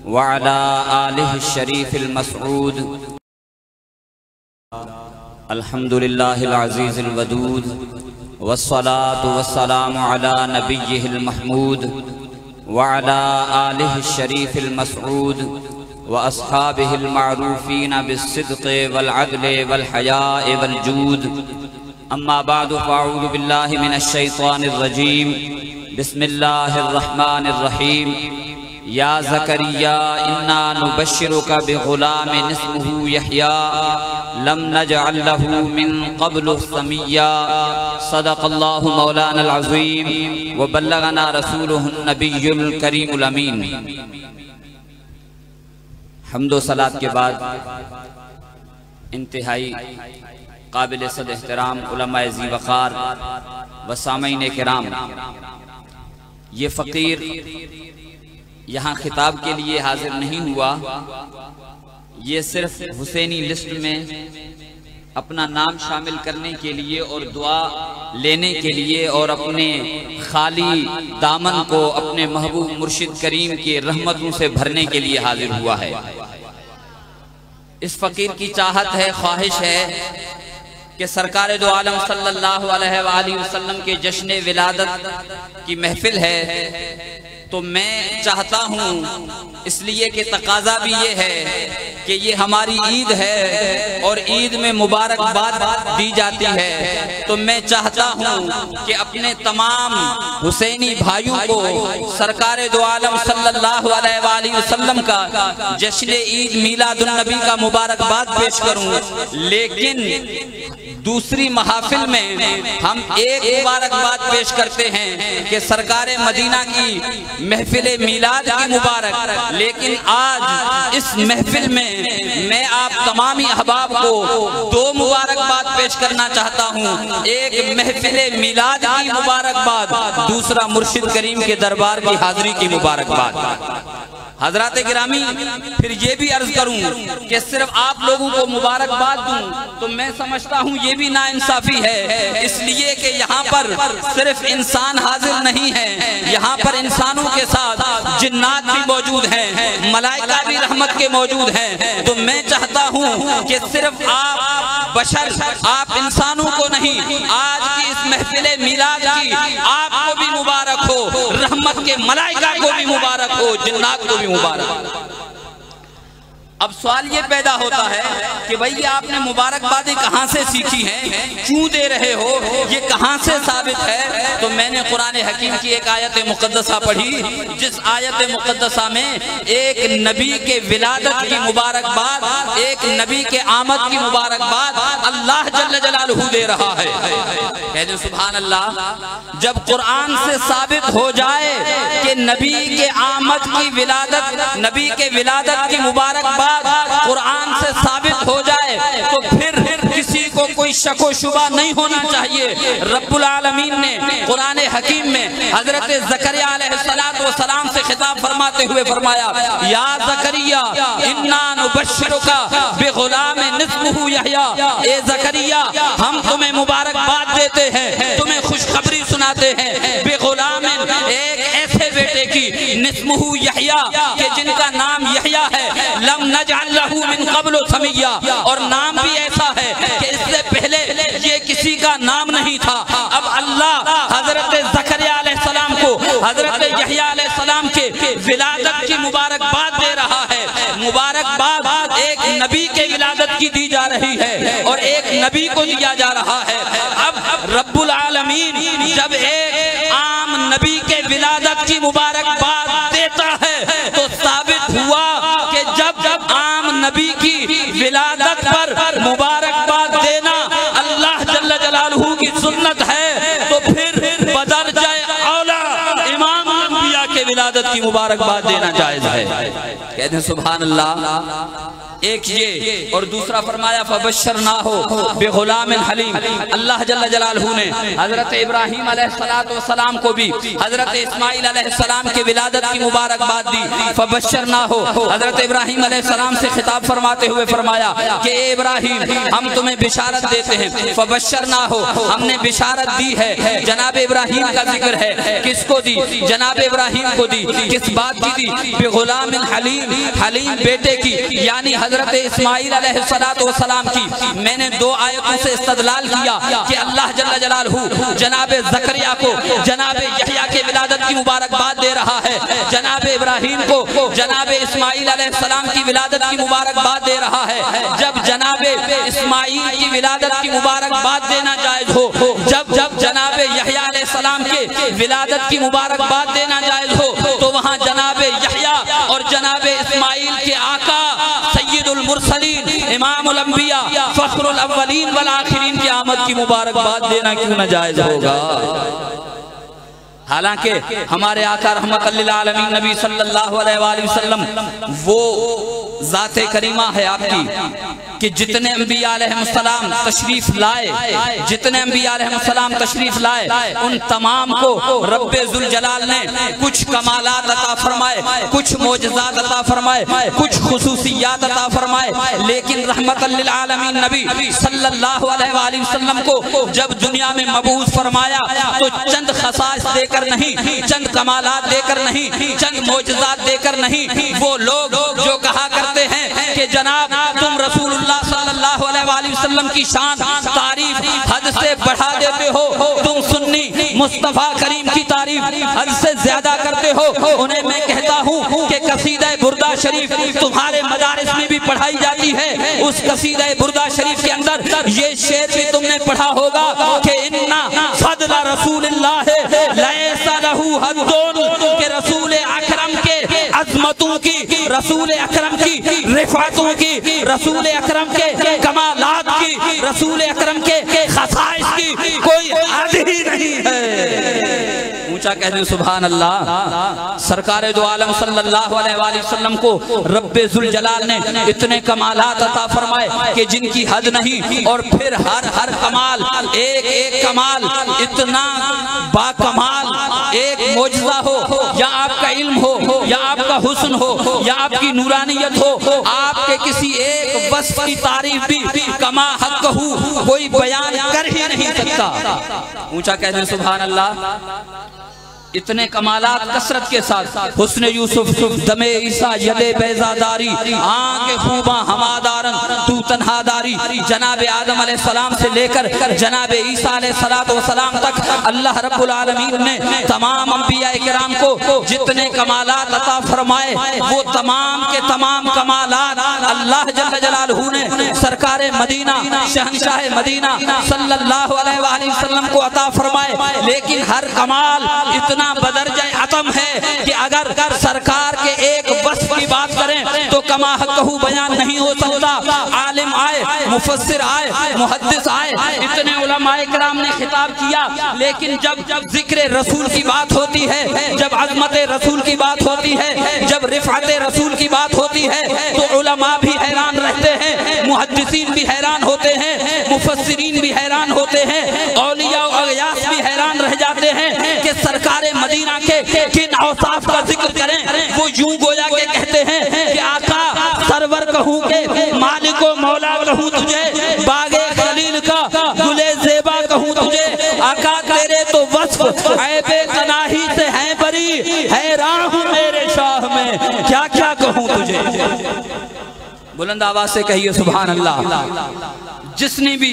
व अला आलिहि शरीफिल मसऊद। अल्हम्दुलिल्लाहिल अज़ीज़िल वदूद वस्सलातु वस्सलामु अला नबिय्यिहिल महमूद व अला आलिहि शरीफिल मसऊद व अस्हाबिहिल मारूफीन बिस्सिद्क़ि वल अदलि वल हयाइ वल जूद। अम्मा बअदु फ़अऊज़ु बिल्लाहि मिनश शैतानिर रजीम। बिस्मिल्लाहिर रहमानिर रहीम। या ज़करिया इन्ना नुबश्शिरुका बिग़ुलामिन इस्मुहु यहया लम नजअल लहू मिन क़ब्लु समिय्या। सदक़ल्लाहु मौलानल अज़ीम व बल्लगना रसूलुहुन नबियुल करीमुल अमीन। हम्दो सलात के बाद इंतहाई काबिल सद एहतराम उलमाए ज़ी वक़ार व सामईन किराम, ये फ़कीर यहाँ खिताब के लिए हाजिर नहीं हुआ। ये सिर्फ हुसैनी लिस्ट में अपना नाम शामिल करने के लिए और दुआ लेने के लिए और अपने खाली दामन को अपने महबूब मुर्शिद करीम की रहमतों से भरने के लिए हाजिर हुआ है। इस फकीर की चाहत है, ख्वाहिश है कि सरकार दो आलम सल्लल्लाहु अलैहि वसल्लम के जश्न विलादत की महफिल है, तो मैं चाहता हूँ, इसलिए कि तकाजा भी ये है कि ये हमारी ईद है और ईद में मुबारकबाद दी जाती है, तो मैं चाहता हूँ कि अपने तमाम हुसैनी भाइयों को सरकार दो आलम सल्लल्लाहु अलैहि वसल्लम का जश्न ईद मीलादुन नबी का मुबारकबाद पेश करूँ। लेकिन दूसरी महफिल में हम एक मुबारकबाद पेश करते हैं कि सरकार मदीना की महफिल मीलाद की मुबारक। लेकिन आज इस महफिल में मैं आप तमामी अहबाब को दो मुबारकबाद पेश करना चाहता हूँ। एक महफिल मीलाद की मुबारकबाद, दूसरा मुर्शिद करीम के दरबार की हाजिरी की मुबारकबाद। हजरात गिरामी, फिर ये भी अर्ज करूं कि सिर्फ आप लोगों को मुबारकबाद दूं तो मैं समझता हूं ये भी नाइंसाफी है, इसलिए कि यहाँ पर सिर्फ इंसान हाजिर नहीं है, यहाँ पर इंसानों के साथ जिन्नात भी मौजूद हैं, मलाइका भी रहमत के मौजूद हैं। तो मैं चाहता हूँ कि सिर्फ आप बशर, आप इंसानों को नहीं, आज की इस महफिल मिलाद की आपको भी मुबारक हो, रहमत के मलाइका को भी मुबारक हो, जिन्नात को भी मुबारक। अब सवाल ये पैदा होता है कि भाई आपने मुबारकबादी कहाँ से सीखी है, क्यों दे रहे हो, ये कहाँ से साबित है? तो मैंने कुरान हकीम की एक आयत मुक़द्दसा पढ़ी, जिस आयत मुक़द्दसा में एक नबी के विलादत की मुबारकबाद, एक नबी के आमद की मुबारकबाद अल्लाह जल्ल जलालहू दे रहा है। कहते सुभान अल्लाह। जब कुरान से साबित हो जाए कि नबी के आमद की विलादत, नबी के विलादत की मुबारकबाद कुरान से साबित हो जाए, तो फिर किसी को कोई शको शुबा नहीं होना चाहिए। रब्बुल आलमीन ने कुरान हकीम में हजरत ज़करिया अलैहिस्सलाम से खिताब फरमाते हुए फरमाया, या ज़करिया इन्ना नुबश्शिरुका बिग़ुलामिन इस्मुहु यहया। ए ज़करिया, हम तुम्हें मुबारकबाद देते हैं, तुम्हें खुशखबरी सुनाते हैं, बिग़ुलामिन, एक ऐसे बेटे की, इस्मुहु यहया, कि जिनका नाम यहया है, लम नजअल लहू मिन क़ब्लु समिय्या, और नाम भी ऐसा है कि इससे पहले ये किसी का नाम नहीं था। अब अल्लाह हजरत ज़करिया अलैहिस्सलाम को हजरत यहया अलैहिस्सलाम के विलादत की मुबारकबाद दे रहा है। मुबारकबाद एक नबी के विलादत की दी जा रही है और एक नबी को दिया जा रहा है। अब रब्बुल आलमीन जब एक आम नबी के विलादत की मुबारकबाद देता है, तो साबित हुआ कि जब आम नबी की विलादत पर मुबारकबाद देना अल्लाह जल्ल जलालहू की सुन्नत है, तो फिर बदर जाए औला इमाम अंबिया के विलादत की मुबारकबाद देना जायज है। कहते हैं सुभान अल्लाह। एक ये और दूसरा फरमाया फबश्शरनाहु बिग़ुलामिन हलीम। अल्लाह जल्ल जलालहू ने हजरत इब्राहीम अलैहिस्सलाम को भी हजरत इस्माइल अलैहिस्सलाम के विलादत की मुबारकबाद दी। फबश्शरनाहु, हजरत इब्राहीम अलैहिस्सलाम से खिताब फरमाते हुए फरमाया कि ए इब्राहीम, हम तुम्हें बिशारत देते हैं। फबश्शरनाहु, हमने बिशारत दी है। जनाब इब्राहीम का जिक्र है, किसको दी? जनाब इब्राहीम को दी। किस बात की थी? बेगुलाम हलीम, हलीम बेटे की, यानी हजरत इस्माइल अलैहिस्सलाम की। मैंने 2 आयतों से इस्तदलाल किया कि अल्लाह जल्ल जलालहू जनाबे ज़करिया को जनाबे यहया के विलादत की मुबारकबाद दे रहा है, जनाबे इब्राहीम को जनाबे इस्माइल अलैहिस्सलाम की विलादत की मुबारकबाद दे रहा है। जब जनाबे इस्माइल की विलादत की मुबारकबाद देना जायज हो, जब जनाबे यहया अलैहिस्सलाम के विलादत की मुबारकबाद देना जायज हो, तो वहाँ जनाबे यहया और जनाबे इस्माइल के आका सय्यदुल मुरसलीन इमामुल अंबिया फखरुल अव्वलीन वल आखिरीन की आमद की मुबारकबाद देना क्यों न जायज होगा? हालांकि हमारे आका रहमत लिल आलमीन नबी सल्लल्लाहु अलैहि वसल्लम वो ज़ाते करीमा है आपकी कि जितने अंबिया अलैहिस्सलाम तशरीफ लाए, जितने अंबिया अलैहिस्सलाम तशरीफ लाए, उन तमाम को रब्बे जुल जलाल ने कुछ कमालात अता फरमाए, कुछ मोजज़ात अता फरमाए, कुछ खुसूसियात अता फरमाए। लेकिन रहमतल लिल आलमीन नबी सल्लल्लाहु अलैहि वसल्लम को जब दुनिया में मबूस फरमाया तो चंद खसाइस देकर नहीं, चंद कमालात देकर नहीं, चंद मोजज़ात देकर नहीं, वो लोग जो कहा करते हैं कि जनाब तुम रसूलुल्लाह सल्लल्लाहु अलैहि वसल्लम की शान तारीफ हद से बढ़ा देते हो, तुम सुन्नी मुस्तफा करीम की तारीफ हद से ज्यादा करते हो। उन्हें मैं कहता हूँ कि कसीदा बुर्दा शरीफ तुम्हारे मदारिस में भी पढ़ाई जाती है। उस कसीदा बुर्दा शरीफ के अंदर ये शेर भी तुमने पढ़ा होगा कि इन्ना फदला रसूलिल्लाह लैसा लहू हद्दुन, के रसूल अकरम के अज़मतों की, रसूल अकरम की रिफ़ातों की, रसूल अकरम के कमालात की, रसूल अकरम के खसाइस की कोई हद ही नहीं है। ऊंचा कह दें सुभान अल्लाह। सरकारे दो आलम सल्लल्लाहु अलैहि वसल्लम को रब्बे जुल जलाल ने इतने कमालात अता फरमाए कि जिनकी हद नहीं, और फिर हर कमाल एक एक कमाल इतना बाकमाल, एक मोजज़ा हो या आपका इल्म हो या आपका हुस्न हो या आपकी नूरानियत हो, आपके किसी एक वस्फ़ की तारीफ भी कमा हक कहू कोई बयान कर ही नहीं सकता। ऊंचा कह दें सुभान अल्लाह। इतने कमालात कसरत के साथ हुस्न यूसुफ दमे ईसा यदे बैजादारी आंखें खूबा हमादारन तू तन्हादारी, जनाबे आदम अलैहिस्सलाम से लेकर जनाबे ईसा अलैहिस्सलाम तक अल्लाह रब्बुल आलमीन ने तमाम अंबिया किराम को जितने कमालात अता फरमाए, वो तमाम के तमाम कमालात अल्लाह जल्ल जलालहू ने सरकारे मदीना शहंशाह मदीना सल्लल्लाहु अलैहि वसल्लम को अता फरमाए। लेकिन हर कमाल इतना बदरजाए अतम है कि अगर सरकार के एक वस्फ की बात करें तो कमा हक़हू बयान नहीं हो सकता। आलिम आए, मुफस्सिर आए, मुहद्दिस आए, इतने उलमाए किराम ने खिताब किया, लेकिन जब जिक्र रसूल की बात होती है, जब अज़मत रसूल की बात होती है, जब रिफ़अत रसूल की बात होती है, तो उलमा भी हैरान रहते हैं, मुहद्दिसीन भी हैरान होते हैं, मुफस्सिरीन भी हैरान होते हैं, औलिया और अगयास भी हैरान रह जाते हैं कि सरकार मदीना के किन औसाफ का जिक्र करें। वो यूं गोया के कहते हैं कि आका सरवर कहूँ के मालिको मौला कहूँ तुझे, बागे खलील का गुले ज़ेबा कहूँ तुझे, आका तेरे तो वस्फ ऐबे तनाही से हैं बरी, हैरान हूँ मेरे शाह में क्या क्या कहूँ तुझे। बुलंद आवाज से कहिए सुभान अल्लाह। जिसने भी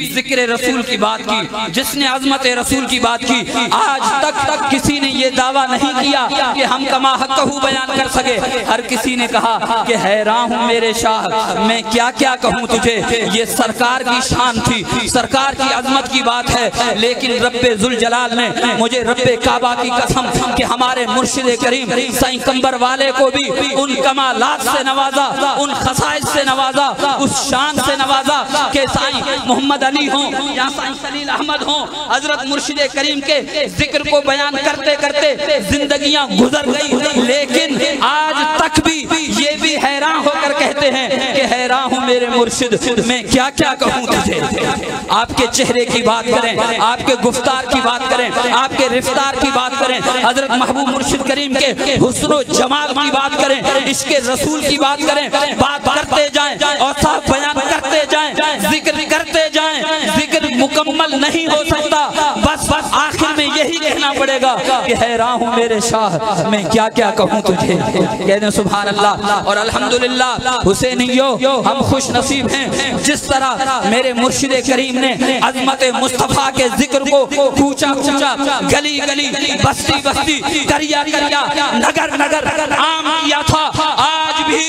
जिक्र रसूल की बात की, जिसने अज़मत रसूल की बात की, आज तक किसी ने ये दावा नहीं किया कि हम कमा हक़हू बयान कर सके। हर किसी ने कहा कि हैरान हूँ मेरे शाह, मैं क्या क्या कहूँ तुझे। ये सरकार की शान थी, सरकार की अज़मत की बात है। लेकिन रब्बे जुल जलाल ने मुझे रब्बे काबा की कसम कि हमारे मुर्शिद करीम साईं कंबर वाले को भी उन कमालात से नवाजा, उन खसाइस से नवाजा, उस शान से नवाजा कि साईं मोहम्मद अली हों या साईं सलील अहमद हों, हजरत मुर्शिद करीम के जिक्र को बयान करते करते जिंदगियां गुजर गई। लेकिन आज तक भी ये भी हैरान होकर कहते हैं कि हैरान हूँ मेरे मुर्शिद, मैं क्या क्या कहूँ तुझे। आपके चेहरे की बात करें, आपके गुफ्तार की बात करें, आपके रिफ्तार की बात करें, हजरत महबूब मुर्शिद करीम के हुस्न व जमाल की बात करें, इसके रसूल की बात करें, बात करते जाएं और साफ बयान करते जाएं, जिक्र करते जाएं, जिक्र मुकम्मल नहीं हो सकता। बस आखिर में ये यही कहना पड़ेगा कि हैरान हूँ मेरे शाह, मैं क्या क्या कहूँ तुझे। कहते सुभान अल्लाह। और अल्हम्दुलिल्लाह हुसैनियो, हम खुश नसीब हैं जिस तरह मेरे मुर्शिद करीम ने अज़मत मुस्तफ़ा के जिक्र को कूचा कूचा, गली गली, बस्ती बस्ती, करिया करिया, नगर नगर आम किया था। आज भी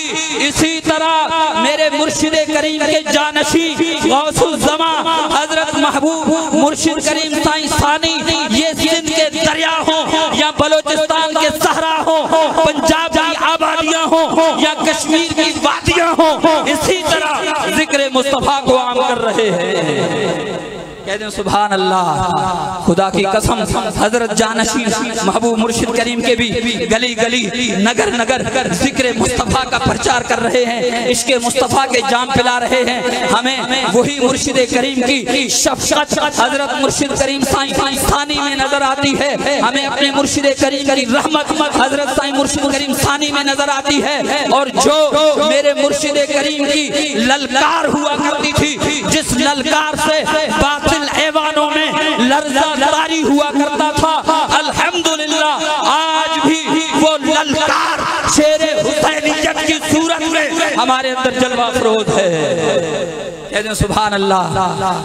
इसी तरह मेरे मुर्शिद करीम के जानशी गौसुल ज़मा हजरत महबूब मुर्शिद करीम साईं सानी, ये सिंध के दरिया हो या बलोचिस्तान के सहरा हो, पंजाब की आबादियां हो या कश्मीर की वादियां हो, इसी तरह जिक्र मुस्तफा को आम कर रहे हैं। कहते हैं सुभान अल्लाह। खुदा की कसम हजरत जानशी महबूब मुर्शिद करीम के भी गली गली, नगर नगर जिक्र मुस्तफ़ा का प्रचार कर रहे हैं, इश्क़ मुस्तफ़ा के जाम पिला रहे हैं। हमें वही मुर्शिद करीम की शफ़क़त हजरत मुर्शिद करीम साईं सानी में नजर आती है, हमें अपने मुर्शिद करीम की रहमत हजरत साईं मुर्शिद करीम सानी में नजर आती है। और जो मेरे मुर्शिद करीम की ललकार हुआ करती थी, जिस ललकार से बातिल ऐवानों में लर्ज़ा तारी हुआ करता था, अल्हम्दुलिल्लाह आज भी वो ललकार शेरे हुसैनियत की सूरत में हमारे अंदर जलवा फरोज है। कहते हैं सुभान अल्लाह।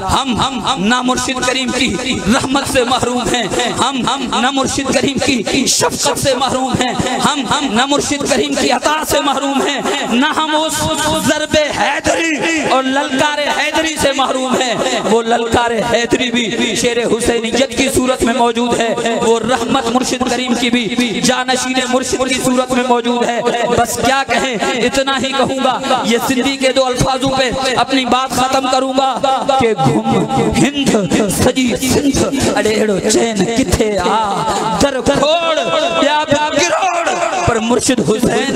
हम ना मुर्शिद करीम की रहमत से महरूम हैं, हम ना मुर्शिद करीम की शफ़क़त से महरूम हैं, हम ना मुर्शिद करीम की अता से महरूम हैं, ना हम उस ज़रबे हैदरी और ललकार हैदरी से महरूम हैं। वो ललकार हैदरी भी शेर हुसैनियत की सूरत में मौजूद है, वो रहमत मुर्शिद करीम की भी जानशीन मुर्शिद की सूरत में मौजूद है। बस क्या कहें, इतना ही कहूँगा। ये सिंधी के दो अल्फाजों पे अपनी बात खत्म करूंगा कि घुम हिंद सजी सिंध अड़ेड़ो चैन किथे आ दर खोड़ प्या गिरोड़ पर मुर्शिद हुसैन